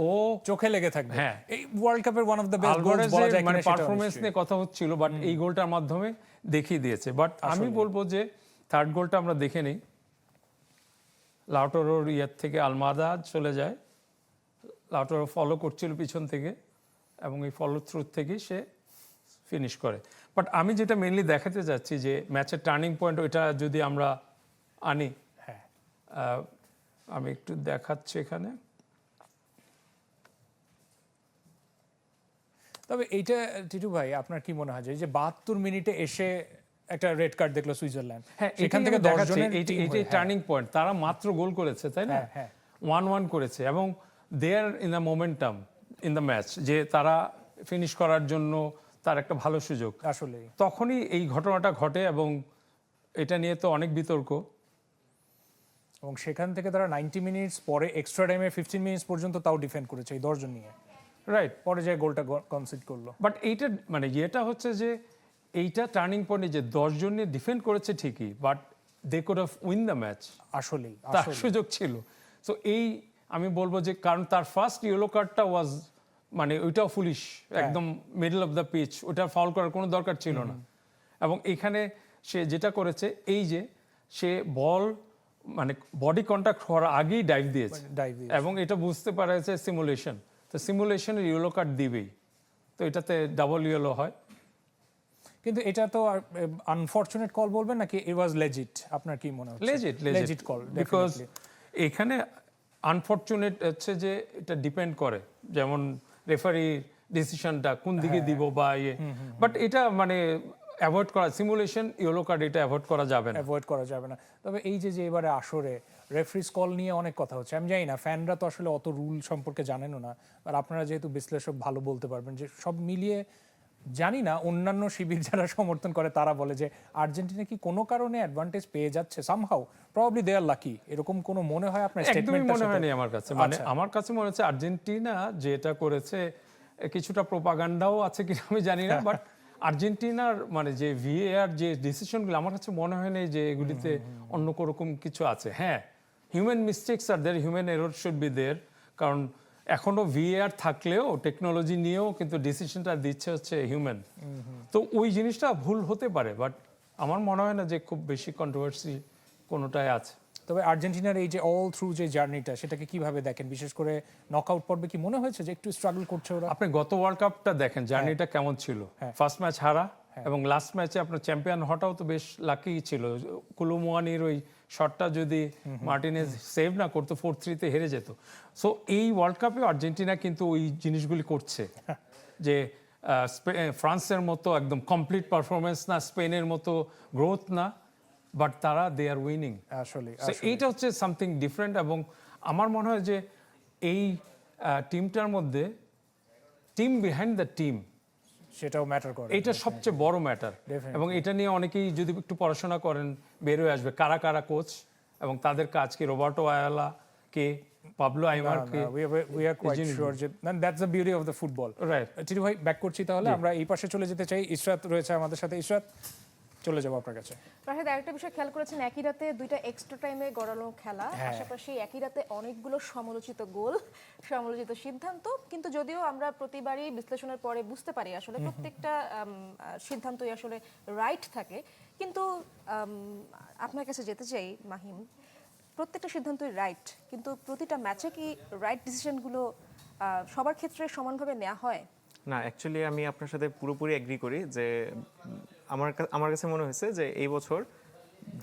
ও চোখে লেগে থাকবে। হ্যাঁ, এই ওয়ার্ল্ড কাপের one of the best goals বলা আলভারেজের যায় মানে কিনা পারফরম্যান্স নিয়ে কথা হচ্ছিল, বাট এই গোলটার মাধ্যমে দেখিয়ে দিয়েছে। বাট আমি বলবো যে থার্ড গোলটা আমরা দেখে নিই। লাউটারোর ইয়ার থেকে আলমাদা চলে যায়, লাউটারো ফলো করছিল পিছন থেকে, এবং এই ফলো থ্রু থেকে সে ফিনিশ করে। বাট আমি যেটা মেইনলি দেখাতে যাচ্ছি যে ম্যাচের টার্নিং পয়েন্ট, ওইটা যদি আমরা আনি, হ্যাঁ, আমি একটু দেখাচ্ছি এখানে। তবে এইটা টিটু ভাই আপনার কি মনে হয় যে এই যে 72 মিনিটে এসে একটা রেড কার্ড দেখলো সুইজারল্যান্ড, হ্যাঁ, সেখান থেকে 10 জনের এইটাই টার্নিং পয়েন্ট। তারা মাত্র গোল করেছে, তাই না? হ্যাঁ, 1-1 করেছে, এবং there in the momentum in the match, যে তারা ফিনিশ করার জন্য তার একটা ভালো সুযোগ। আসলে তখনই এই ঘটনাটা ঘটে, এবং এটা নিয়ে তো অনেক বিতর্ক। এবং সেখান থেকে তারা 90 মিনিটস পরে এক্সট্রা টাইমে 15 মিনিটস পর্যন্ত তাও ডিফেন্ড করেছে এই 10 জন নিয়ে, রাইট। পরে যে গোলটা কনসিড করলো। বাট এইটা মানে ইয়েটা হচ্ছে যে এইটা টার্নিং পয়েন্টে যে 10 জন নিয়ে ডিফেন্ড করেছে ঠিকই, but they could have win the match, আসলেই তার সুযোগ ছিল। সো এই আমি বলবো যে কারণ তার ফার্স্ট ইয়েলো কার্ডটা ওয়াজ মানে ওইটাও ফুলিশ, একদম মিডল অফ দ্য পিচ, ওটা ফাউল করার কোনো দরকার ছিল না। এবং এখানে সে যেটা করেছে এই যে সে বল মানে বডি কন্ট্যাক্ট হওয়ার আগেই ডাইভ দিয়েছে dive দিয়েছে। এবং এটা বুঝতে পারা যাচ্ছে সিমুলেশন, তো সিমুলেশনের ইয়েলো কার্ড দিবেই, তো এটাতে ডাবল ইয়েলো হয়। কিন্তু এটা তো আনফরচুনেট কল বলবেন নাকি ইট ওয়াজ লেজিট? আপনার কি মনে হচ্ছে? লেজিট কল, বিকজ এখানে আনফরচুনেট হচ্ছে যে এটা ডিপেন্ড করে, যেমন রেফারি ডিসিশনটা কোন দিকে দিব বা ইয়ে, বাট এটা মানে অ্যাভয়েড করা, সিমুলেশন ইয়েলো কার্ড এটা অ্যাভয়েড করা যাবে না। অ্যাভয়েড করা যাবে না। তবে এই যে এবারে আসরে রেফারিজ কল নিয়ে অনেক কথা হচ্ছে, আমি জানি না ফ্যানরা তো আসলে অত রুল সম্পর্কে জানেনও না, আর আপনারা যেহেতু বিশ্লেষক ভালো বলতে পারবেন যে সব মিলিয়ে জানি না অন্যান্য শিবির যারা সমর্থন করে তারা বলে যে আর্জেন্টিনা কি কোনো কারণে অ্যাডভান্টেজ পেয়ে যাচ্ছে somehow, probably they are lucky, এরকম কোনো মনে হয় আপনার একদমই স্টেটমেন্টটা? মনে হয়নি আমার কাছে, মানে আমার কাছে মনে হচ্ছে আর্জেন্টিনা যেটা করেছে কিছুটা প্রোপাগান্ডাও আছে কিনা আমি জানি না, বাট আর্জেন্টিনার মানে যে ভিএআর যে ডিসিশনগুলো আমার কাছে মনে হয় না যে এগুলিতে অন্য রকম কিছু আছে। হ্যাঁ, human mistakes are there, human error should be there, কারণ এখনো ভিএআর থাকলেও টেকনোলজি নিয়েও কিন্তু ডিসিশনটা দিচ্ছে হচ্ছে হিউম্যান, তো ওই জিনিসটা ভুল হতে পারে, বাট আমার মনে হয় না যে খুব বেশি কন্ট্রোভার্সি কোনোটাই আছে। তবে আর্জেন্টিনার এই যে অল থ্রু যে জার্নিটা সেটাকে কিভাবে দেখেন? বিশেষ করে নকআউট পর্বে কি মনে হয়েছে যে একটু স্ট্রাগল করছে ওরা? আপনি গত ওয়ার্ল্ড কাপটা দেখেন, জার্নিটা কেমন ছিল। ফার্স্ট ম্যাচ হারা এবং লাস্ট ম্যাচে আপনার চ্যাম্পিয়ন হওয়াটাও তো বেশ লাকি ছিল। কুলুমুয়ানির ওই শটটা যদি মার্টিনেজ সেভ না করতো 4-3 হেরে যেত। সো এই ওয়ার্ল্ড কাপে আর্জেন্টিনা কিন্তু ওই জিনিসগুলি করছে, যে ফ্রান্সের মতো একদম কমপ্লিট পারফরমেন্স না, স্পেনের মতো গ্রোথ না, বাট তারা দে আর উইনিং। আসলে এইটা হচ্ছে সামথিং ডিফারেন্ট, এবং আমার মনে হয় যে এই টিমটার মধ্যে টিম বিহাইন্ড দ্য টিম, সেটাও ম্যাটার করে। এটা সবচেয়ে বড় ম্যাটার, এবং এটা নিয়ে অনেকেই যদি একটু পড়াশোনা করেন বেরোয় আসবে কারা কারা কোচ এবং তাদের কাজ কি, Roberto Ayala K, Pablo আইমার K. we are quite sure যে that's the beauty of the football. Right. Situ ভাই ব্যাক করছি তাহলে, আমরা এই পাশে চলে যেতে চাই। ইশরাত রয়েছে আমাদের সাথে। ইশরাত, চলে যাবো আপনার কাছে। রাহেদ, আরেকটা বিষয় খেয়াল করেছেন, একই রাতে দুইটা এক্সট্রা টাইমে গড়ানো খেলা, পাশাপাশি একই রাতে অনেকগুলো সমালোচিত গোল, সমালোচিত সিদ্ধান্ত, কিন্তু যদিও আমরা প্রতিবারই বিশ্লেষণের পরে বুঝতে পারি আসলে প্রত্যেকটা সিদ্ধান্তই আসলে রাইট থাকে, কিন্তু আপনার কাছে যেতে চাই মাহিম, প্রত্যেকটা সিদ্ধান্তই রাইট, কিন্তু প্রতিটা ম্যাচে কি রাইট ডিসিশনগুলো সবার ক্ষেত্রে সমানভাবে নেওয়া হয়? না, অ্যাকচুয়ালি আমি আপনার সাথে পুরোপুরি এগ্রি করি যে আমার কাছে মনে হয়েছে যে এই বছর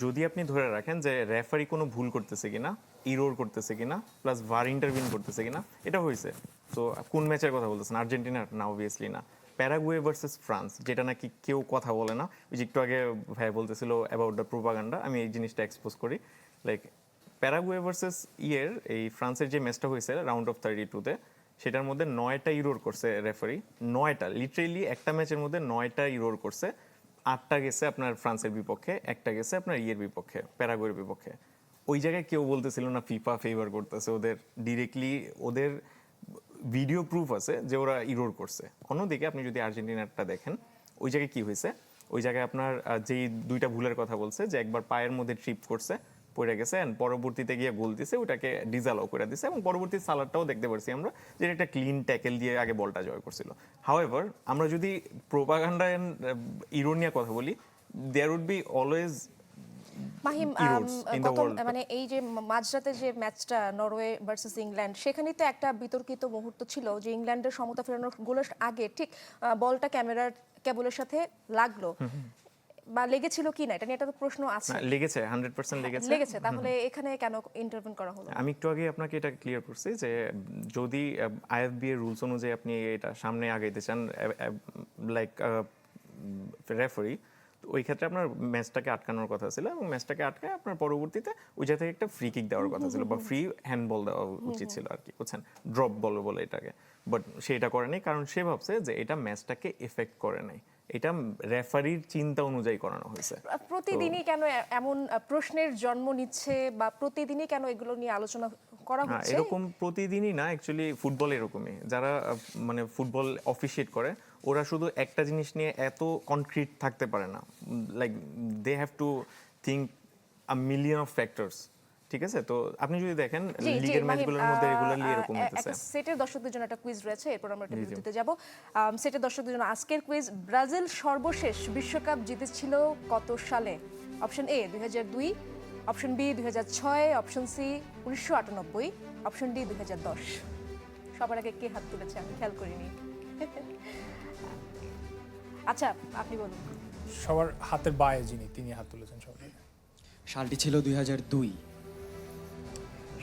যদি আপনি ধরে রাখেন যে রেফারি কোনো ভুল করতেছে কিনা, ইরোর করতেছে কিনা, প্লাস ভার ইন্টারভিন করতেছে কিনা, এটা হয়েছে। তো কোন ম্যাচের কথা বলতেছেন? আর্জেন্টিনার? না, অবভিয়াসলি না। প্যারাগুয়ে ভার্সেস ফ্রান্স, যেটা নাকি কেউ কথা বলে না, ওই যে একটু আগে ভাই বলতেছিল অ্যাবাউট দ্য প্রোপাগান্ডা, আমি এই জিনিসটা এক্সপোজ করি। লাইক প্যারাগুয়ে ভার্সেস এই ফ্রান্সের যে ম্যাচটা হয়েছে রাউন্ড অফ 32-তে, সেটার মধ্যে 9টা ইরোর করছে রেফারি, 9টা, লিটারেলি একটা ম্যাচের মধ্যে 9টা ইরোর করছে। 8টা গেছে আপনার ফ্রান্সের বিপক্ষে, একটা গেছে আপনার বিপক্ষে, প্যারাগুয়ের বিপক্ষে। ওই জায়গায় কেউ বলতেছিল না ফিফা ফেভার করতেছে ওদের, ডিরেক্টলি ওদের ভিডিও প্রুফ আছে যে ওরা ইরোর করছে। অন্যদিকে আপনি যদি আর্জেন্টিনারটা দেখেন, ওই জায়গায় কি হয়েছে, ওই জায়গায় আপনার যেই দুইটা ভুলের কথা বলছে, যে একবার পায়ের মধ্যে ট্রিপ করছে, পড়ে গেছে, এন্ড পরবর্তীতে গিয়ে গোল দিছে, ওটাকে ডিসঅ্যালাউ করে দিছে, এবং পরবর্তী সালাডটাও দেখতে পারছি আমরা যে একটা ক্লিন ট্যাকেল দিয়ে আগে বলটা জয় করছিল। হাউএভার, আমরা যদি প্রোপাগান্ডা এন্ড ইরোনিয়া কথা বলি, there would be always mayhem, in the world. মানে এই যে মাঝরাতে যে ম্যাচটা নরওয়ে ভার্সেস ইংল্যান্ড, সেখানেই তো একটা বিতর্কিত মুহূর্ত ছিল যে ইংল্যান্ডের সমতা ফেরানোর গোলের আগে ঠিক বলটা ক্যামেরার কেবলের সাথে লাগলো বা লেগেছিল কি না, এটা নিয়ে একটা তো প্রশ্ন আছে। লেগেছে, 100% লেগেছে, তাহলে এখানে কেন ইন্টারভেন করা হলো? আমি একটু আগে আপনাকে এটা ক্লিয়ার করছি যে যদি আইএফবি এর রুলস অনুযায়ী আপনি এটা সামনে আগাইতে চান লাইক রেফারি, ওই ক্ষেত্রে আপনার ম্যাচটাকে আটকানোর কথা ছিল, এবং ম্যাচটাকে আটকায় আপনার পরবর্তীতে ওই জায়গা থেকে একটা ফ্রি কিক দেওয়ার কথা ছিল, বা ফ্রি হ্যান্ডবল দেওয়া উচিত ছিল আর কি, বুঝছেন, ড্রপ বল বলে এটাকে। বাট সেটা করেনি, কারণ সে ভাবছে যে এটা ম্যাচটাকে এফেক্ট করে নাই, এটা রেফারির চিন্তা অনুযায়ী করানো হয়েছে। প্রতিদিনই কেন এমন প্রশ্নের জন্ম নিচ্ছে, বা প্রতিদিনই কেন এগুলো নিয়ে আলোচনা করা না, হচ্ছে? এরকম প্রতিদিনই না, অ্যাকচুয়ালি ফুটবল এরকমই, যারা মানে ফুটবল অফিশিয়েট করে ওরা শুধু একটা জিনিস নিয়ে এত কনক্রিট থাকতে পারে না, like they have to think a million of factors, ঠিক আছে, তো আপনি যদি দেখেন জি, জি, লিগের মাহিম, ম্যাচগুলোর মধ্যে রেগুলারলি এরকম একটা হইতেছে। সেটের দর্শকদের জন্য একটা কুইজ রয়েছে, এরপর আমরা একটা বিরতিতে যাব। সেটের দর্শকদের জন্য আজকের কুইজ, ব্রাজিল সর্বশেষ বিশ্বকাপ জিতেছিল কত সালে? Option A 2002, option B 2006, option C 1998, option D 2010। সবার আগে কে হাত তুলেছে আমি খেয়াল করিনি। আচ্ছা, আপনি বলুন। সবার হাতের বায়ে যিনি, তিনি হাত তুলেছেন সবাই। সালটি ছিল 2002।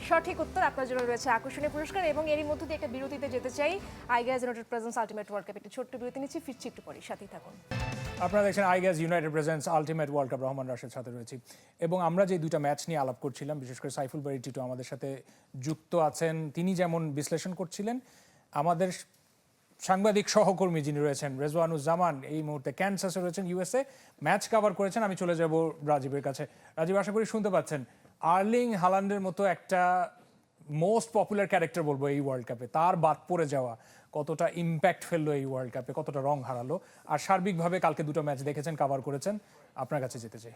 সঠিক উত্তর, আপনার জন্য রয়েছে আকর্ষণীয় পুরস্কার, এবং এরই মধ্যে দিয়ে একটা বিরতিতে যেতে চাই। I gas United presents ultimate world cup, একটি ছোট্ট বিরতি নিচ্ছি, ফিরছি একটু পরে, সাথেই থাকুন। আপনারা দেখছেন I gas United presents ultimate world cup, Rahman Rashed সাথে রয়েছি। এবং আমরা যে দুইটা ম্যাচ নিয়ে আলাপ করছিলাম, বিশেষ করে সাইফুল বারী টিটু আমাদের সাথে যুক্ত আছেন, তিনি যেমন বিশ্লেষণ করছিলেন, আমাদের সাংবাদিক সহকর্মী যিনি রয়েছেন রেজওয়ানুজ্জামান এই মুহূর্তে ক্যানসাসে রয়েছেন, ইউএসএ, ম্যাচ কভার করেছেন। আমি চলে যাব রাজীবের কাছে। রাজীব, আশা করি শুনতে পাচ্ছেন। আর্লিং হালান্ডের মতো একটা মোস্ট পপুলার ক্যারেক্টার বলবো এই ওয়ার্ল্ড কাপে, তার বাদ পড়ে যাওয়া কতটা ইম্প্যাক্ট ফেললো এই ওয়ার্ল্ড কাপে, কতটা রং হারালো, আর সার্বিকভাবে কালকে দুটো ম্যাচ দেখেছেন, কভার করেছেন, আপনার কাছে যেতে চাই।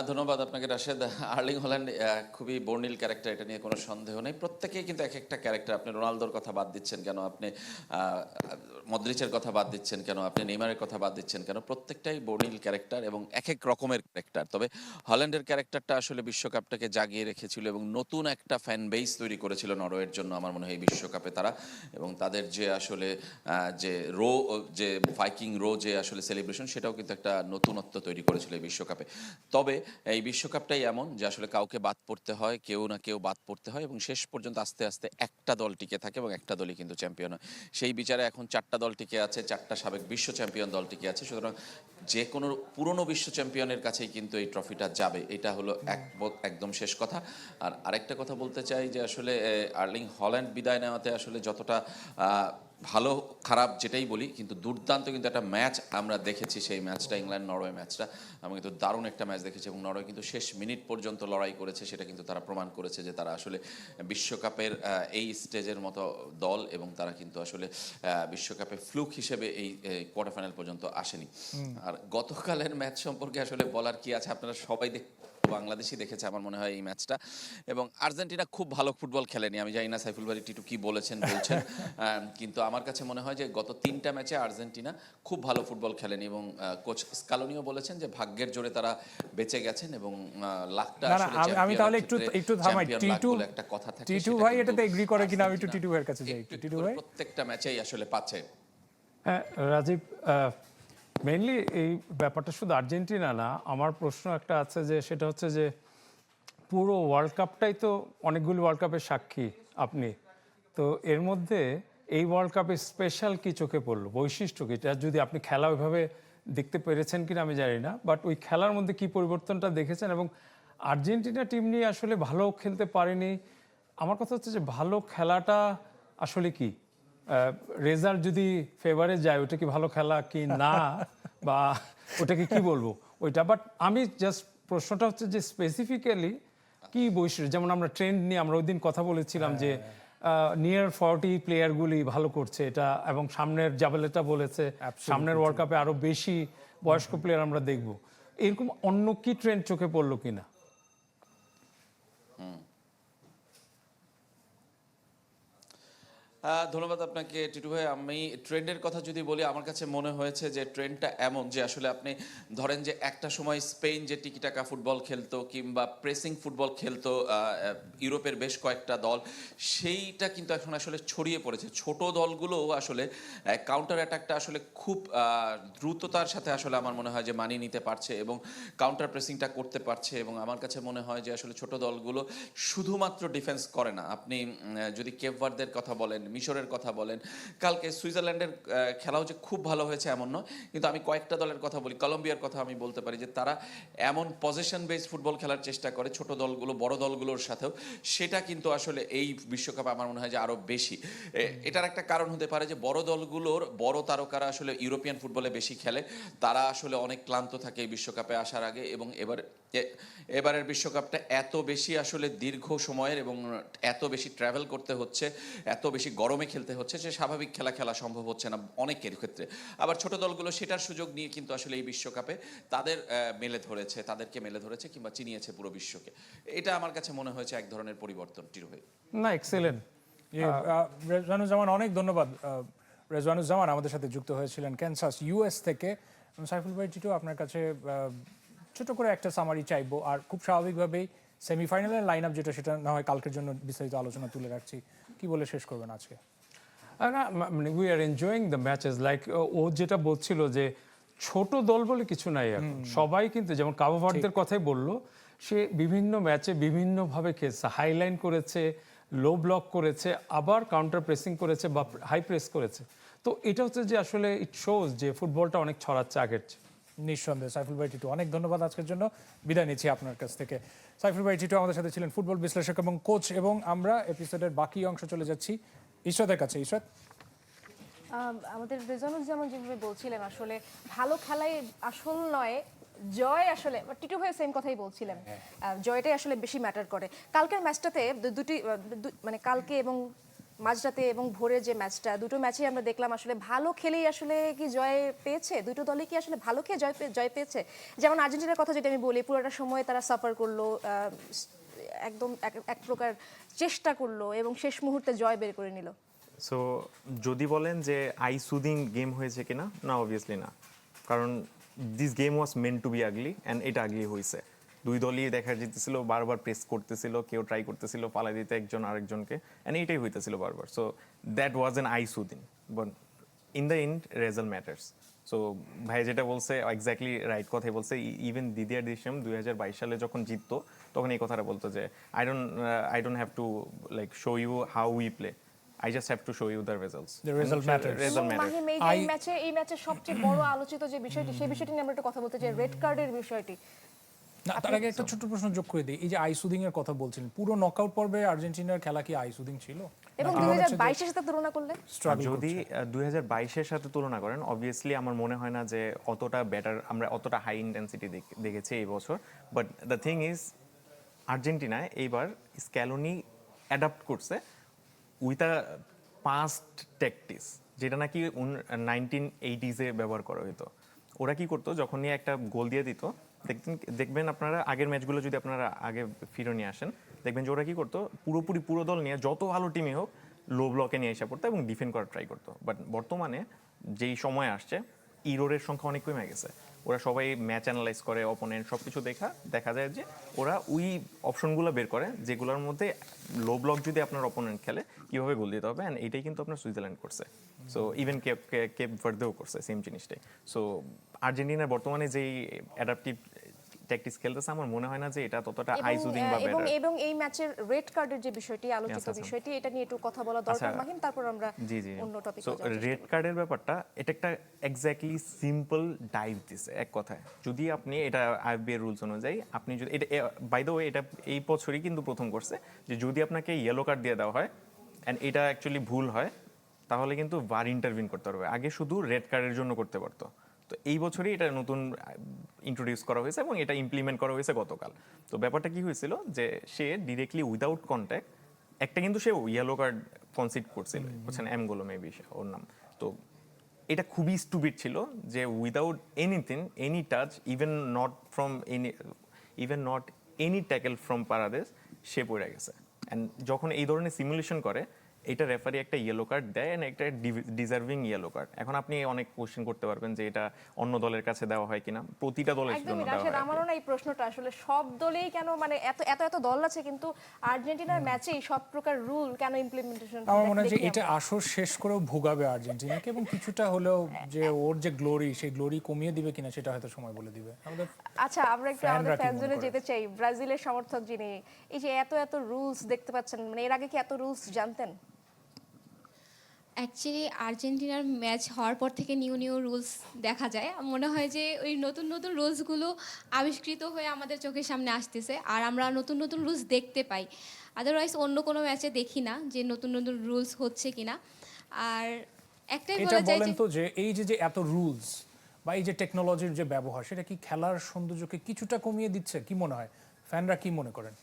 ধন্যবাদ আপনাকে রাশেদ। আর্লিং হল্যান্ড খুবই বর্ণিল ক্যারেক্টার, এটা নিয়ে কোনো সন্দেহ নেই। প্রত্যেকেই কিন্তু এক একটা ক্যারেক্টার। আপনি রোনালদোর কথা বাদ দিচ্ছেন কেন, আপনি মদ্রিচের কথা বাদ দিচ্ছেন কেন, আপনি নেইমারের কথা বাদ দিচ্ছেন কেন, প্রত্যেকটাই বর্ণিল ক্যারেক্টার এবং এক এক রকমের ক্যারেক্টার। তবে হল্যান্ডের ক্যারেক্টারটা আসলে বিশ্বকাপটাকে জাগিয়ে রেখেছিল এবং নতুন একটা ফ্যান বেস তৈরি করেছিল নরওয়ের জন্য আমার মনে হয় এই বিশ্বকাপে তারা। এবং তাদের যে আসলে যে ভাইকিং যে আসলে সেলিব্রেশন, সেটাও কিন্তু একটা নতুনত্ব তৈরি করেছিল এই বিশ্বকাপে। তবে এই বিশ্বকাপটাই এমন যে আসলে কাউকে বাদ পড়তে হয়, কেউ না কেউ বাদ পড়তে হয়, এবং শেষ পর্যন্ত আস্তে আস্তে একটা দল টিকে থাকে এবং একটা দলই কিন্তু চ্যাম্পিয়ন হয়। সেই বিচারে এখন 4টা দল টিকে আছে, 4টা সাবেক বিশ্ব চ্যাম্পিয়ন দল টিকে আছে। সুতরাং যে কোনো পুরনো বিশ্ব চ্যাম্পিয়নের কাছেই কিন্তু এই ট্রফিটা যাবে, এটা হলো একদম শেষ কথা। আর আরেকটা কথা বলতে চাই যে আসলে আর্লিং হল্যান্ড বিদায় নেওয়াতে আসলে যতটা ভালো খারাপ যেটাই বলি, কিন্তু দুর্দান্ত কিন্তু একটা ম্যাচ আমরা দেখেছি। সেই ম্যাচটা ইংল্যান্ড নরওয়ে ম্যাচটা আমি কিন্তু দারুণ একটা ম্যাচ দেখেছি, এবং নরওয়ে কিন্তু শেষ মিনিট পর্যন্ত লড়াই করেছে। সেটা কিন্তু তারা প্রমাণ করেছে যে তারা আসলে বিশ্বকাপের এই স্টেজের মতো দল, এবং তারা কিন্তু আসলে বিশ্বকাপে ফ্লুক হিসেবে এই কোয়ার্টার ফাইনাল পর্যন্ত আসেনি। আর গতকালের ম্যাচ সম্পর্কে আসলে বলার কি আছে, আপনারা সবাই বাংলাদেশই দেখেছে আমার মনে হয় এই ম্যাচটা। এবং আর্জেন্টিনা খুব ভালো ফুটবল খেলেনি, আমি জানি না সাইফুল বারী টিটু কি বলছেন, কিন্তু আমার কাছে মনে হয় যে গত 3টা ম্যাচে আর্জেন্টিনা খুব ভালো ফুটবল খেলেনি, এবং কোচ স্কালোনিও বলেছেন যে ভাগ্যের জোরে তারা বেঁচে গেছেন, এবং লাখটা আমি তাহলে একটু থামাই, একটা কথা থাকে, টিটু ভাই এটাতে এগ্রি করে কিনা, আমি একটু টিটু ভাইয়ের কাছে যাই। টিটু ভাই, প্রত্যেকটা ম্যাচেই আসলে পাচ্ছে। হ্যাঁ রাজীব, মেইনলি এই ব্যাপারটা শুধু আর্জেন্টিনা না, আমার প্রশ্ন একটা আছে যে সেটা হচ্ছে যে পুরো ওয়ার্ল্ড কাপটাই তো অনেকগুলো ওয়ার্ল্ড কাপের সাক্ষী আপনি, তো এর মধ্যে এই ওয়ার্ল্ড কাপে স্পেশাল কি চোখে পড়লো, বৈশিষ্ট্য কি, এটা যদি আপনি খেলা ওইভাবে দেখতে পেরেছেন কিনা আমি জানি না, বাট ওই খেলার মধ্যে কি পরিবর্তনটা দেখেছেন? এবং আর্জেন্টিনা টিম নিয়ে আসলে ভালো খেলতে পারেনি, আমার কথা হচ্ছে যে ভালো খেলাটা আসলে কি, রেজাল্ট যদি ফেভারে যায় ওটা কি ভালো খেলা কি না, বা ওটাকে কি বলবো ওইটা, বাট আমি জাস্ট প্রশ্নটা হচ্ছে যে স্পেসিফিক্যালি কি বৈশিষ্ট্য, যেমন আমরা ট্রেন্ড নিয়ে আমরা ওই দিন কথা বলেছিলাম যে নিয়ার 40 প্লেয়ারগুলি ভালো করছে এটা, এবং সামনের জাবেলেটা বলেছে সামনের ওয়ার্ল্ড কাপে আরো বেশি বয়স্ক প্লেয়ার আমরা দেখব, এরকম অন্য কি ট্রেন্ড চোখে পড়লো কিনা? ধন্যবাদ আপনাকে টিটু ভাই। আমি ট্রেন্ডের কথা যদি বলি, আমার কাছে মনে হয়েছে যে ট্রেন্ডটা এমন যে আসলে আপনি ধরেন যে একটা সময় স্পেন যে টিকিটাকা ফুটবল খেলতো কিংবা প্রেসিং ফুটবল খেলতো ইউরোপের বেশ কয়েকটা দল, সেইটা কিন্তু এখন আসলে ছড়িয়ে পড়েছে। ছোট দলগুলোও আসলে কাউন্টার অ্যাটাকটা আসলে খুব দ্রুততার সাথে আসলে আমার মনে হয় যে মানিয়ে নিতে পারছে এবং কাউন্টার প্রেসিংটা করতে পারছে। এবং আমার কাছে মনে হয় যে আসলে ছোট দলগুলো শুধুমাত্র ডিফেন্স করে না। আপনি যদি কেপ ভার্দের কথা বলেন, মিশরের কথা বলেন, কালকে সুইজারল্যান্ডের খেলাও যে খুব ভালো হয়েছে এমন নয়, কিন্তু আমি কয়েকটা দলের কথা বলি, কলম্বিয়ার কথা আমি বলতে পারি যে তারা এমন পজিশন বেস ফুটবল খেলার চেষ্টা করে ছোট দলগুলো বড় দলগুলোর সাথেও, সেটা কিন্তু আসলে এই বিশ্বকাপে আমার মনে হয় যে আরও বেশি। এটার একটা কারণ হতে পারে যে বড় দলগুলোর বড় তারকারা আসলে ইউরোপিয়ান ফুটবলে বেশি খেলে, তারা আসলে অনেক ক্লান্ত থাকে এই বিশ্বকাপে আসার আগে, এবং এবার এবারের বিশ্বকাপটা এত বেশি আসলে দীর্ঘ সময়ের এবং এত বেশি ট্রাভেল করতে হচ্ছে, এত বেশি গরমে খেলতে হচ্ছে, যে স্বাভাবিক খেলা সম্ভব হচ্ছে না অনেকের ক্ষেত্রে। আবার ছোট দলগুলো সেটার সুযোগ নিয়ে কিন্তু আসলে এই বিশ্বকাপে তাদেরকে মেলে ধরেছে কিংবা চিনিয়েছে পুরো বিশ্বকে। এটা আমার কাছে মনে হয়েছে এক ধরনের পরিবর্তন টিরোহে। না, এক্সেলেন্ট। রেজওয়ানুজ্জামান, অনেক ধন্যবাদ। রেজওয়ানুজ্জামান আমাদের সাথে যুক্ত হয়েছিলেন ক্যানসাস ইউএস থেকে। সাইফুল ভাই টিটু, আপনার কাছে ছোট করে একটা সামারি চাইবো, আর খুব স্বাভাবিকভাবেই সেমিফাইনালের লাইন আপ যেটা, সেটা না হয় কালকের জন্য বিস্তারিত আলোচনা তুলে রাখছি। কি বলে শেষ করবেন আজকে? মানে we are enjoying the matches, like ও যেটা বলছিল যে ছোট দল বলে কিছু নাই এখন, সবাই কিন্তু, যেমন কাবো ভার্দের কথাই বললো, সে বিভিন্ন ম্যাচে বিভিন্নভাবে খেলছে, হাইলাইন করেছে, লো ব্লক করেছে, আবার কাউন্টার প্রেসিং করেছে বা হাই প্রেস করেছে। তো এটা হচ্ছে যে আসলে ইট শোজ যে ফুটবলটা অনেক ছড়াচ্ছে আগের চেয়ে। নিঃসন্দেহে। সাইফুল ভাই টিটু, অনেক ধন্যবাদ আজকের জন্য। বিদায় নিচ্ছি আপনার কাছ থেকে। সাইফুল ভাই টিটু আমাদের সাথে ছিলেন, ফুটবল বিশ্লেষক এবং কোচ। এবং আমরা এপিসোডের বাকি অংশ চলে যাচ্ছি ইশরাতের কাছে। ইশরাত, আমাদের রেজওয়ানুজ্জামান যেভাবে বলছিলেন, আসলে ভালো খেলায় আসল নয়, জয় আসলে, টিটু ভাই সেম কথাই বলছিলেন, জয়টাই আসলে বেশি ম্যাটার করে। কালকের ম্যাচটাতে মানে কালকে এবং মাঝরাতে এবং ভোরের যে ম্যাচটা, দুটো ম্যাচেই আমরা দেখলাম আসলে ভালো খেলেই আসলে কি জয় পেয়েছে, দুটো দলই কি আসলে ভালো খেয়ে জয় পেয়েছে। যেমন আর্জেন্টিনার কথা যদি আমি বলি, পুরোটা সময় তারা সাফার করলো, একদম এক প্রকার চেষ্টা করলো এবং শেষ মুহূর্তে জয় বের করে নিল। সো যদি বলেন যে আই সুদিং গেম হয়েছে কিনা, না, অবভিয়াসলি না, কারণ this game was meant to be ugly and এটা আগলি হয়েছে। দুই দলই দেখা যেতেছিল, বারবার প্রেস করতেছিল, কেউ ট্রাই করতেছিল পালাই দিতে একজন আরেকজনকে, অ্যান্ড এইটাই হইতেছিল বারবার। So that was an I soothing, but in the end result matters. So ভাই যেটা বলছে এক্স্যাক্টলি রাইট কথাই বলছে। ইভেন দিদিয়ার দেশম 2022 সালে যখন জিততো, তখন এই কথাটা বলতো যে I don't have to like show you how we play, I just have to show you the results. The result matters. Result matters. Mahim, এই ম্যাচে সবচেয়ে বড় আলোচিত যে বিষয়টি, সেই বিষয়টি নিয়ে আমরা একটু কথা বলতে চাই, রেড কার্ডের বিষয়টি। না, তার আগে একটা ছোট্ট প্রশ্ন যোগ করে দিই। এই যে আইসুদিং এর কথা বলছিলেন, পুরো নকআউট পর্বে আর্জেন্টিনার খেলা কি আইসুদিং ছিল? এবং 2022 এর সাথে তুলনা করলে, যদি 2022 এর সাথে তুলনা করেন, অবভিয়াসলি আমার মনে হয় না যে অতটা বেটার, আমরা অতটা হাই ইন্টেন্সিটি দেখেছি এই বছর। বাট দ্য থিং ইজ, আর্জেন্টিনায় এইবার স্ক্যালোনি অ্যাডাপ্ট করছে উইথ আ পাস্ট ট্যাকটিক্স, যেটা নাকি 1980s ব্যবহার করা হতো। ওরা কি করতো, যখন নিয়ে একটা গোল দিয়ে দিত, দেখবেন আপনারা আগের ম্যাচগুলো যদি আপনারা আগে ফিরে নিয়ে আসেন, দেখবেন যে ওরা কি করতো, পুরো দল নিয়ে, যত ভালো টিমই হোক, লো ব্লকে নিয়ে এসে পড়তো এবং ডিফেন্ড করার ট্রাই করতো। বাট বর্তমানে যেই সময় আসছে, ইরোরের সংখ্যা অনেক কমে গেছে। ওরা সবাই ম্যাচ অ্যানালাইজ করে, অপোনেন্ট সব কিছু দেখা যায় যে ওরা ওই অপশনগুলো বের করে যেগুলোর মধ্যে লো ব্লক যদি আপনার অপোনেন্ট খেলে কীভাবে গোল দিতে হবে। অ্যান্ড এইটাই কিন্তু আপনার সুইজারল্যান্ড করছে। সো ইভেন কেপ ভার্দেও করছে সেম জিনিসটাই। সো আর্জেন্টিনার বর্তমানে যেই অ্যাডাপটিভ ট্যাকটিক্স খেলতেছে, আমার মনে হয় না যে এটা ততটা আইসুদিং বা বেটার। এবং এই ম্যাচের রেড কার্ডের যে বিষয়টি, আলোচিত বিষয়টি, এটা নিয়ে একটু কথা বলা দরকার মাহিম, তারপর আমরা অন্য টপিকে যাব। রেড কার্ডের ব্যাপারটা, এটা একটা এক্স্যাক্টলি সিম্পল ডাইভ দিছে এক কথায়। যদি আপনি এটা আইএফবি এর রুলস অনুযায়ী, আপনি যদি এটা, বাই দ্য ওয়ে, এটা এই বছরই কিন্তু প্রথম করছে যে যদি আপনাকে ইয়েলো কার্ড দিয়ে দেওয়া হয় অ্যান্ড এটা অ্যাকচুয়ালি ভুল হয়, তাহলে কিন্তু VAR ইন্টারভিন করতে পারবে। আগে শুধু রেড কার্ডের জন্য করতে পারতো। তো এই বছরই এটা নতুন ইন্ট্রোডিউস করা হয়েছে এবং এটা ইমপ্লিমেন্ট করা হয়েছে গতকাল। তো ব্যাপারটা কি হয়েছিল যে সে ডিরেক্টলি উইদাউট কন্ট্যাক্ট একটা, কিন্তু সে ইয়েলো কার্ড কনসিড করছিল, বুঝছেন, এমগুলো মেবি ওর নাম। তো এটা খুবই স্টুপিড ছিল যে without anything, any touch, even not any tackle from Paredes, সে পড়ে গেছে। অ্যান্ড যখন এই ধরনের সিমুলেশন করে, এটা রেফারি একটা ইয়েলো কার্ড দেয়, এন্ড একটা ডিজার্ভিং ইয়েলো কার্ড। এখন আপনি অনেক কোশ্চেন করতে পারবেন যে এটা অন্য দলের কাছে দেওয়া হয় কিনা, প্রতিটা দলের জন্য দেওয়া হয়। আমারও না এই প্রশ্নটা, আসলে সব দলেই কেন, মানে এত দল আছে, কিন্তু আর্জেন্টিনার ম্যাচেই সব প্রকার রুল কেন ইমপ্লিমেন্টেশন? আমার মনে হয় যে এটা আসর শেষ করেও ভোগাবে আর্জেন্টিনাকে, এবং কিছুটা হলেও যে ওর যে গ্লোরি, সেই গ্লোরি কমিয়ে দিবে কিনা সেটা হয়তো সময় বলে দিবে। আচ্ছা, আমরা একটু আমাদের ফ্যানজনে যেতে চাই। ব্রাজিলের সমর্থক যিনি, এই যে এত রুলস দেখতে পাচ্ছেন, মানে এর আগে কি এত রুলস জানতেন? অ্যাকচুয়ালি আর্জেন্টিনার ম্যাচ হওয়ার পর থেকে নিউ রুলস দেখা যায়। মনে হয় যে ওই নতুন রুলসগুলো আবিষ্কৃত হয়ে আমাদের চোখের সামনে আসতেছে, আর আমরা নতুন রুলস দেখতে পাই। আদারওয়াইজ অন্য কোনো ম্যাচে দেখি না যে নতুন রুলস হচ্ছে কিনা। আর একটাই বলা যায় বলেন তো, যে এই যে এত রুলস, বা এই যে টেকনোলজির যে ব্যবহার সেটা কি খেলার সৌন্দর্যকে কিছুটা কমিয়ে দিচ্ছে, কি মনে হয়, ফ্যানরা কি মনে করেন?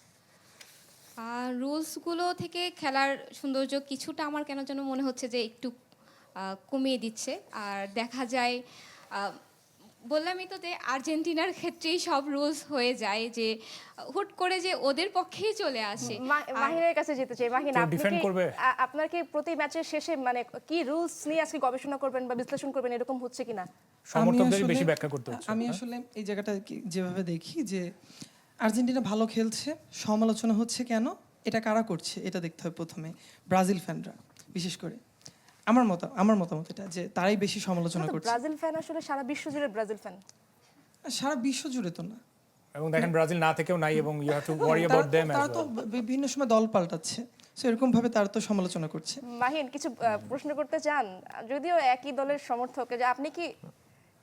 রুলসগুলো থেকে খেলার সৌন্দর্য কিছুটা আমার কেন যেন মনে হচ্ছে যে একটু কমিয়ে দিচ্ছে। আর দেখা যায় বললামই তো যে আর্জেন্টিনার ক্ষেত্রেই সব রুলস হয়ে যায় যে হুট করে যে ওদের পক্ষেই চলে আসে। মাহিনের কাছে যেতে চাই। মাহিন, কেউ আপনি defend কি করবে? আপনার কি প্রতি ম্যাচের শেষে মানে কি রুলস নিয়ে আজকে গবেষণা করবেন বা বিশ্লেষণ করবেন এরকম হচ্ছে কিনা? সমর্থকদেরই আসলে- বেশি ব্যাখ্যা করতে হচ্ছে। আমি আসলে এই জায়গাটা যেভাবে দেখি যে আর্জেন্টিনা ভালো খেলছে, সমালোচনা হচ্ছে কেন, এটা কারা করছে এটা দেখতে হয় প্রথমে। ব্রাজিল ফ্যানরা বিশেষ করে, আমার মতামত এটা যে তারাই বেশি সমালোচনা করছে। ব্রাজিল ফ্যান আসলে সারা বিশ্ব জুড়ে ব্রাজিল ফ্যান। সারা বিশ্ব জুড়ে তো না, এবং দেখেন ব্রাজিল না থেকেও নাই এবং you have to worry about them তারা অ্যাজ তো ওয়েল। বিভিন্ন সময় দল পাল্টাচ্ছে, সো এরকম ভাবে তারা তো সমালোচনা করছে। মাহিন, কিছু প্রশ্ন করতে চান? যদিও একই দলের সমর্থক, যে আপনি কি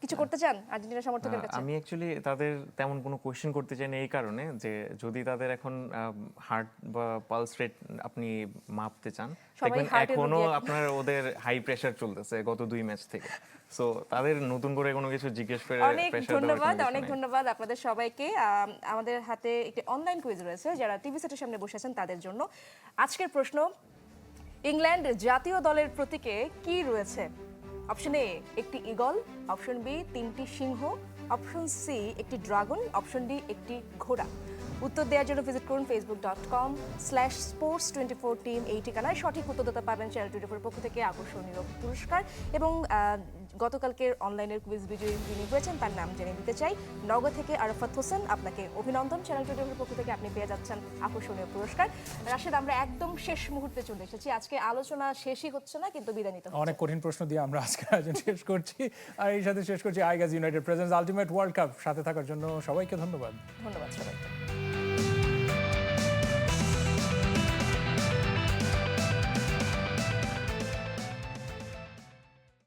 কিছু করতে চান আর্জেন্টিনা সমর্থকের কাছে? আমি অ্যাকচুয়ালি তাদের তেমন কোনো কোয়েশ্চেন করতে চাই না এই কারণে যে যদি তাদের এখন হার্ট বা পালস রেট আপনি মাপতে চান, সবাই দেখবেন heart এর এখনো রোগী এখন। আপনার ওদের হাই প্রেশার চলতেছে গত 2 ম্যাচ থেকে। সো তাদের নতুন করে কোনো কিছু জিজ্ঞেস করে অনেক প্রেশার ধন্যবাদ, দেওয়ার অনেক ধন্যবাদ আপনাদের সবাইকে। আমাদের হাতে একটি অনলাইন কুইজ রয়েছে যারা টিভি সেটের সামনে বসে আছেন তাদের জন্য। আজকের প্রশ্ন, ইংল্যান্ড জাতীয় দলের প্রতীকে কি রয়েছে? অপশন এ একটি ঈগল, অপশন বি 3টি সিংহ, অপশন সি একটি ড্রাগন, অপশন ডি একটি ঘোড়া। উত্তর দেওয়ার জন্য ভিজিট করুন facebook.com/sports24 team। এই ঠিকানায় সঠিক উত্তরদাতা পাবেন চ্যানেল 24 পক্ষ থেকে আকর্ষণীয় পুরস্কার। এবং গতকালকের অনলাইনের কুইজ বিজয়ী যিনি হয়েছেন তার নাম জেনে দিতে চাই। নওগাঁ থেকে আরাফাত হোসেন, আপনাকে অভিনন্দন। চ্যানেল 24 পক্ষ থেকে আপনি পেয়ে যাচ্ছেন আকর্ষণীয় পুরস্কার। রাশেদ, আমরা একদম শেষ মুহূর্তে চলে এসেছি। আজকে আলোচনা শেষই হচ্ছে না, কিন্তু বিদায় নিতে হচ্ছে। অনেক কঠিন প্রশ্ন দিয়ে আমরা আজকে আয়োজন শেষ করছি, আর এই সাথে শেষ করছি আইগাজ united presents ultimate world cup. সাথে থাকার জন্য সবাইকে ধন্যবাদ। ধন্যবাদ সবাইকে।